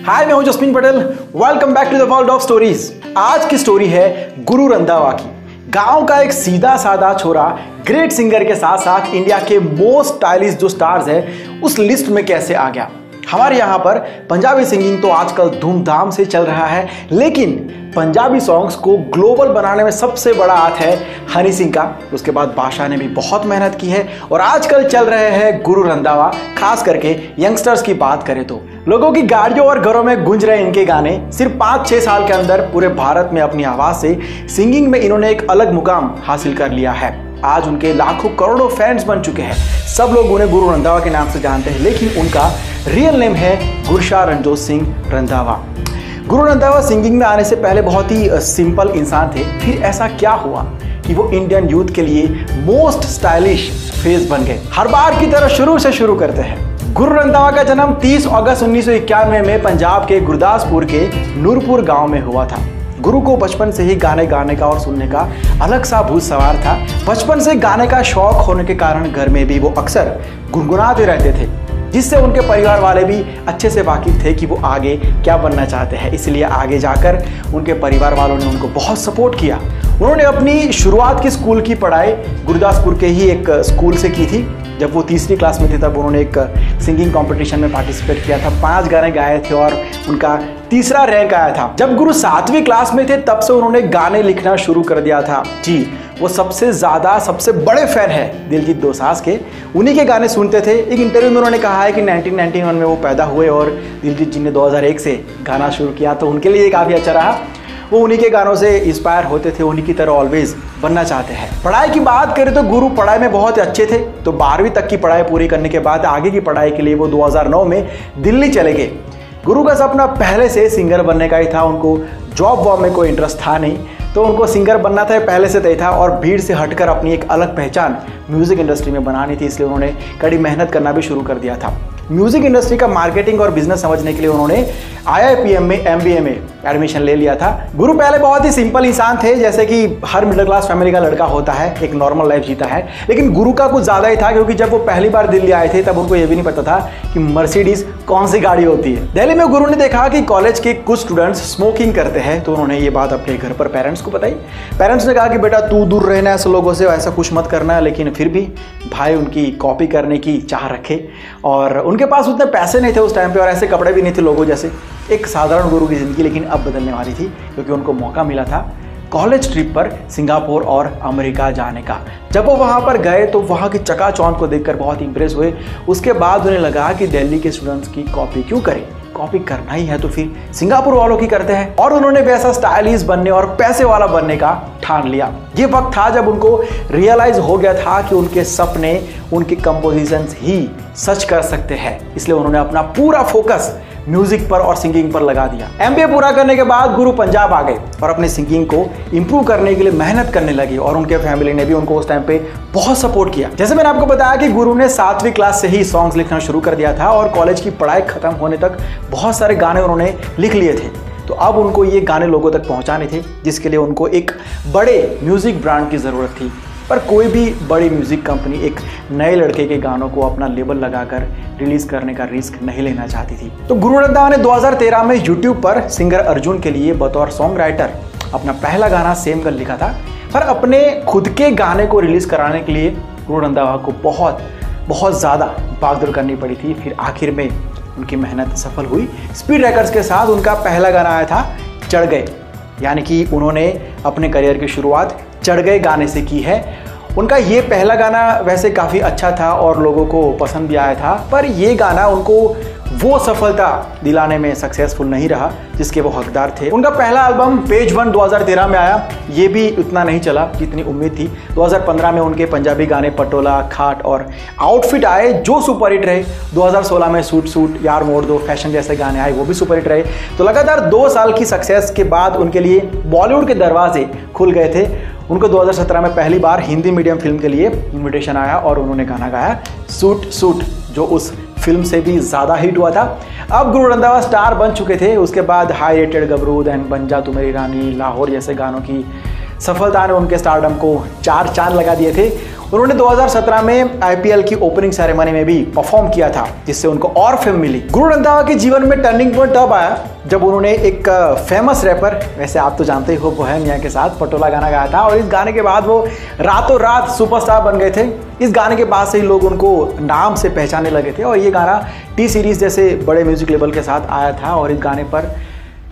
हाय, मैं हूं Jasmine Patel. Welcome back to the world of stories. आज की स्टोरी है गुरु रंधावा की। गांव का एक सीधा साधा छोरा ग्रेट सिंगर के साथ साथ इंडिया के मोस्ट स्टाइलिश जो स्टार्स है उस लिस्ट में कैसे आ गया। हमारे यहाँ पर पंजाबी सिंगिंग तो आजकल धूमधाम से चल रहा है, लेकिन पंजाबी सॉन्ग्स को ग्लोबल बनाने में सबसे बड़ा हाथ है हनी सिंह का। उसके बाद बादशाह ने भी बहुत मेहनत की है और आजकल चल रहे हैं गुरु रंधावा। खास करके यंगस्टर्स की बात करें तो लोगों की गाड़ियों और घरों में गूंज रहे इनके गाने। सिर्फ 5-6 साल के अंदर पूरे भारत में अपनी आवाज से सिंगिंग में इन्होंने एक अलग मुकाम हासिल कर लिया है। आज उनके लाखों करोड़ों फैंस बन चुके हैं। सब लोग उन्हें गुरु रंधावा के नाम से जानते हैं, लेकिन उनका रियल नेम है गुरशा रणजोत सिंह रंधावा। गुरु रंधावा सिंगिंग में आने से पहले बहुत ही सिंपल इंसान थे। फिर ऐसा क्या हुआ कि वो इंडियन यूथ के लिए मोस्ट स्टाइलिश फेस बन गए। हर बार की तरह शुरू से शुरू करते हैं। गुरु रंधावा का जन्म 30 अगस्त 1991 में पंजाब के गुरदासपुर के नूरपुर गांव में हुआ था। गुरु को बचपन से ही गाने गाने का और सुनने का अलग सा भूत सवार था। बचपन से गाने का शौक होने के कारण घर में भी वो अक्सर गुनगुनाते रहते थे, जिससे उनके परिवार वाले भी अच्छे से वाकिफ थे कि वो आगे क्या बनना चाहते हैं। इसलिए आगे जाकर उनके परिवार वालों ने उनको बहुत सपोर्ट किया। उन्होंने अपनी शुरुआत की स्कूल की पढ़ाई गुरदासपुर के ही एक स्कूल से की थी। जब वो तीसरी क्लास में थे तब उन्होंने एक सिंगिंग कंपटीशन में पार्टिसिपेट किया था। 5 गाने गाए थे और उनका तीसरा रैंक आया था। जब गुरु 7वीं क्लास में थे तब से उन्होंने गाने लिखना शुरू कर दिया था। जी, वो सबसे ज्यादा सबसे बड़े फैन है दिलजीत दोसांझ के। उन्हीं के गाने सुनते थे। एक इंटरव्यू में उन्होंने कहा है कि 1991 में वो पैदा हुए और दिलजीत जी ने 2001 से गाना शुरू किया, तो उनके लिए काफ़ी अच्छा रहा। वो उन्हीं के गानों से इंस्पायर होते थे, उन्हीं की तरह ऑलवेज बनना चाहते हैं। पढ़ाई की बात करें तो गुरु पढ़ाई में बहुत अच्छे थे। तो 12वीं तक की पढ़ाई पूरी करने के बाद आगे की पढ़ाई के लिए वो 2009 में दिल्ली चले गए। गुरु का सपना पहले से सिंगर बनने का ही था। उनको जॉब वॉब में कोई इंटरेस्ट था नहीं, तो उनको सिंगर बनना था, पहले से तय था। और भीड़ से हटकर अपनी एक अलग पहचान म्यूजिक इंडस्ट्री में बनानी थी, इसलिए उन्होंने कड़ी मेहनत करना भी शुरू कर दिया था। म्यूजिक इंडस्ट्री का मार्केटिंग और बिजनेस समझने के लिए उन्होंने IIPM में MBA में एडमिशन ले लिया था। गुरु पहले बहुत ही सिंपल इंसान थे, जैसे कि हर मिडिल क्लास फैमिली का लड़का होता है, एक नॉर्मल लाइफ जीता है। लेकिन गुरु का कुछ ज़्यादा ही था, क्योंकि जब वो पहली बार दिल्ली आए थे तब उनको ये भी नहीं पता था कि मर्सिडीज कौन सी गाड़ी होती है। दिल्ली में गुरु ने देखा कि कॉलेज के कुछ स्टूडेंट्स स्मोकिंग करते हैं, तो उन्होंने ये बात अपने घर पर पेरेंट्स को बताई। पेरेंट्स ने कहा कि बेटा तू दूर रहना ऐसे लोगों से, ऐसा कुछ मत करना। लेकिन फिर भी भाई उनकी कॉपी करने की चाह रखे और उनके पास उतने पैसे नहीं थे उस टाइम पे और ऐसे कपड़े भी नहीं थे लोगों जैसे। एक साधारण गुरु की ज़िंदगी लेकिन अब बदलने वाली थी, क्योंकि उनको मौका मिला था कॉलेज ट्रिप पर सिंगापुर और अमेरिका जाने का। जब वो वहाँ पर गए तो वहाँ की चकाचौंध को देखकर बहुत इंप्रेस हुए। उसके बाद उन्हें लगा कि दिल्ली के स्टूडेंट्स की कॉपी क्यों करें, कॉपी करना ही है तो फिर सिंगापुर वालों की करते हैं। और उन्होंने वैसा स्टाइलिश बनने और पैसे वाला बनने का ठान लिया। ये वक्त था जब उनको रियलाइज हो गया था कि उनके सपने, उनके कंपोजिशंस ही सच कर सकते हैं। इसलिए उन्होंने अपना पूरा फोकस म्यूजिक पर और सिंगिंग पर लगा दिया। MBA पूरा करने के बाद गुरु पंजाब आ गए और अपने सिंगिंग को इंप्रूव करने के लिए मेहनत करने लगे और उनके फैमिली ने भी उनको उस टाइम पे बहुत सपोर्ट किया। जैसे मैंने आपको बताया कि गुरु ने 7वीं क्लास से ही सॉन्ग्स लिखना शुरू कर दिया था और कॉलेज की पढ़ाई खत्म होने तक बहुत सारे गाने उन्होंने लिख लिए थे। तो अब उनको ये गाने लोगों तक पहुंचाने थे, जिसके लिए उनको एक बड़े म्यूजिक ब्रांड की ज़रूरत थी। पर कोई भी बड़ी म्यूजिक कंपनी एक नए लड़के के गानों को अपना लेबल लगाकर रिलीज करने का रिस्क नहीं लेना चाहती थी। तो गुरु रंधावा ने 2013 में यूट्यूब पर सिंगर अर्जुन के लिए बतौर सॉन्ग राइटर अपना पहला गाना सेम कर लिखा था। पर अपने खुद के गाने को रिलीज कराने के लिए गुरु रंधावा को बहुत ज़्यादा भागदौड़ करनी पड़ी थी। फिर आखिर में उनकी मेहनत सफल हुई। स्पीड रेकर्ड्स के साथ उनका पहला गाना आया था चढ़ गए, यानी कि उन्होंने अपने करियर की शुरुआत चढ़ गए गाने से की है। उनका ये पहला गाना वैसे काफ़ी अच्छा था और लोगों को पसंद भी आया था, पर ये गाना उनको वो सफलता दिलाने में सक्सेसफुल नहीं रहा जिसके वो हकदार थे। उनका पहला एल्बम पेज 1 2013 में आया, ये भी उतना नहीं चला जितनी उम्मीद थी। 2015 में उनके पंजाबी गाने पटोला, खाट और आउटफिट आए जो सुपरहिट रहे। 2016 में सूट सूट, यार मोड़ दो, फैशन जैसे गाने आए, वो भी सुपरहिट रहे। तो लगातार 2 साल की सक्सेस के बाद उनके लिए बॉलीवुड के दरवाजे खुल गए थे। उनको 2017 में पहली बार हिंदी मीडियम फिल्म के लिए इन्विटेशन आया और उन्होंने गाना गाया सूट सूट, जो उस फिल्म से भी ज़्यादा हिट हुआ था। अब गुरु रंधावा स्टार बन चुके थे। उसके बाद हाई रेटेड गबरू, देन बन जा तू मेरी रानी, लाहौर जैसे गानों की सफलता ने उनके स्टारडम को 4 चांद लगा दिए थे। उन्होंने 2017 में आईपीएल की ओपनिंग सेरेमनी में भी परफॉर्म किया था, जिससे उनको और फेम मिली। गुरु रंधावा के जीवन में टर्निंग पॉइंट तब आया जब उन्होंने एक फेमस रैपर, वैसे आप तो जानते ही हो, बोहेमिया के साथ पटोला गाना गाया था, और इस गाने के बाद वो रातों रात सुपरस्टार बन गए थे। इस गाने के बाद से ही लोग उनको नाम से पहचानने लगे थे, और ये गाना टी सीरीज जैसे बड़े म्यूजिक लेबल के साथ आया था, और इस गाने पर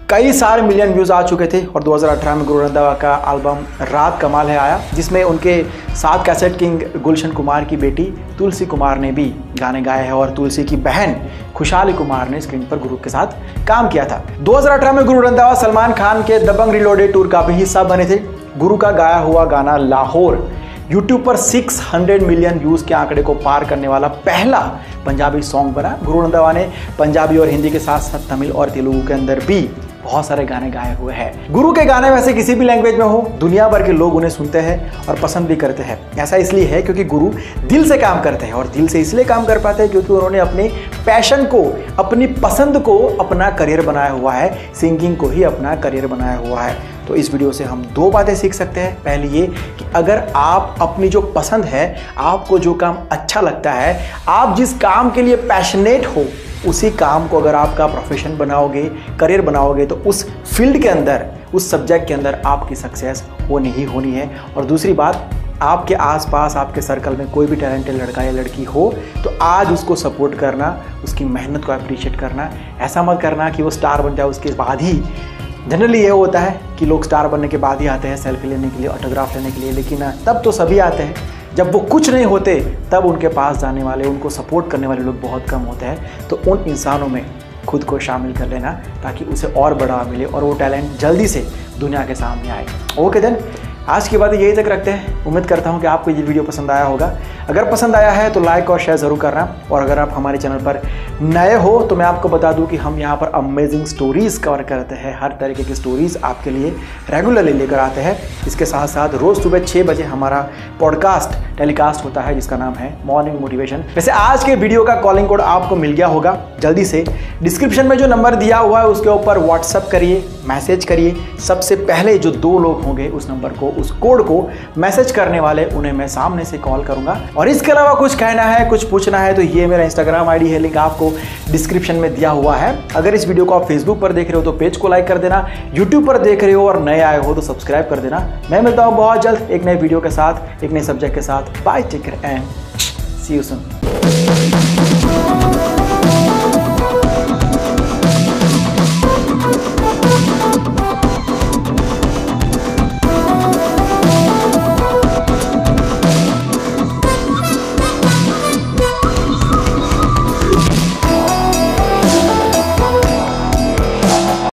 कई सारे मिलियन व्यूज़ आ चुके थे। और 2018 में गुरु रंधावा का एल्बम रात कमाल है आया, जिसमें उनके साथ कैसेट किंग गुलशन कुमार की बेटी तुलसी कुमार ने भी गाने गाए हैं, और तुलसी की बहन खुशहाली कुमार ने स्क्रीन पर गुरु के साथ काम किया था। 2018 में गुरु रंधावा सलमान खान के दबंग रिलोडेड टूर का भी हिस्सा बने थे। गुरु का गाया हुआ गाना लाहौर यूट्यूब पर 600 मिलियन व्यूज के आंकड़े को पार करने वाला पहला पंजाबी सॉन्ग बना। गुरु रंधावा ने पंजाबी और हिंदी के साथ साथ तमिल और तेलुगु के अंदर भी बहुत सारे गाने गाए हुए हैं। गुरु के गाने वैसे किसी भी लैंग्वेज में हो, दुनिया भर के लोग उन्हें सुनते हैं और पसंद भी करते हैं। ऐसा इसलिए है क्योंकि गुरु दिल से काम करते हैं, और दिल से इसलिए काम कर पाते हैं क्योंकि उन्होंने अपने पैशन को, अपनी पसंद को अपना करियर बनाया हुआ है, सिंगिंग को ही अपना करियर बनाया हुआ है। तो इस वीडियो से हम दो बातें सीख सकते हैं। पहली ये कि अगर आप अपनी जो पसंद है, आपको जो काम अच्छा लगता है, आप जिस काम के लिए पैशनेट हो, उसी काम को अगर आपका प्रोफेशन बनाओगे, करियर बनाओगे, तो उस फील्ड के अंदर, उस सब्जेक्ट के अंदर आपकी सक्सेस होनी ही होनी है। और दूसरी बात, आपके आसपास, आपके सर्कल में कोई भी टैलेंटेड लड़का या लड़की हो तो आज उसको सपोर्ट करना, उसकी मेहनत को अप्रिशिएट करना। ऐसा मत करना कि वो स्टार बन जाए उसके बाद ही। जनरली ये होता है कि लोग स्टार बनने के बाद ही आते हैं सेल्फी लेने के लिए, ऑटोग्राफ लेने के लिए, लेकिन तब तो सभी आते हैं। जब वो कुछ नहीं होते तब उनके पास जाने वाले, उनको सपोर्ट करने वाले लोग बहुत कम होते हैं। तो उन इंसानों में खुद को शामिल कर लेना ताकि उसे और बढ़ावा मिले और वो टैलेंट जल्दी से दुनिया के सामने आए। ओके देन, आज की बात यही तक रखते हैं। उम्मीद करता हूँ कि आपको ये वीडियो पसंद आया होगा। अगर पसंद आया है तो लाइक और शेयर ज़रूर करना, और अगर आप हमारे चैनल पर नए हो तो मैं आपको बता दूं कि हम यहाँ पर अमेजिंग स्टोरीज़ कवर करते हैं। हर तरीके की स्टोरीज़ आपके लिए रेगुलरली लेकर आते हैं। इसके साथ साथ रोज़ सुबह 6 बजे हमारा पॉडकास्ट टेलीकास्ट होता है जिसका नाम है मॉर्निंग मोटिवेशन। वैसे आज के वीडियो का कॉलिंग कोड आपको मिल गया होगा। जल्दी से डिस्क्रिप्शन में जो नंबर दिया हुआ है उसके ऊपर व्हाट्सअप करिए, मैसेज करिए। सबसे पहले जो 2 लोग होंगे उस नंबर को, उस कोड को मैसेज करने वाले, उन्हें मैं सामने से कॉल करूंगा। और इसके अलावा कुछ कहना है, कुछ पूछना है तो ये मेरा इंस्टाग्राम आईडी है, लिंक आपको डिस्क्रिप्शन में दिया हुआ है। अगर इस वीडियो को आप फेसबुक पर देख रहे हो तो पेज को लाइक कर देना, यूट्यूब पर देख रहे हो और नए आए हो तो सब्सक्राइब कर देना। मैं मिलता हूँ बहुत जल्द एक नए वीडियो के साथ, एक नए सब्जेक्ट के साथ। Bye, take care and see you soon.